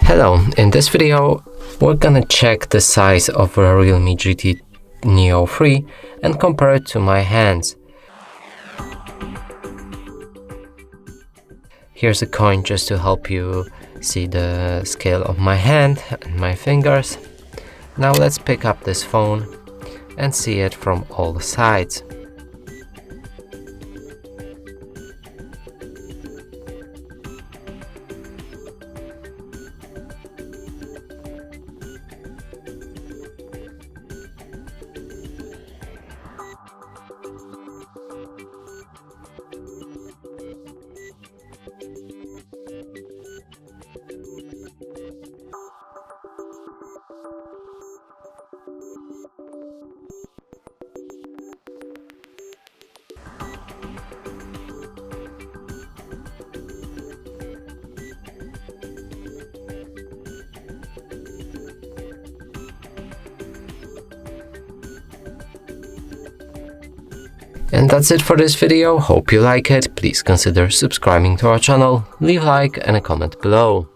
Hello, in this video we're gonna check the size of a Realme GT Neo 3 and compare it to my hands. Here's a coin just to help you see the scale of my hand and my fingers. Now let's pick up this phone and see it from all sides. And that's it for this video. Hope you like it. Please consider subscribing to our channel, leave a like and a comment below.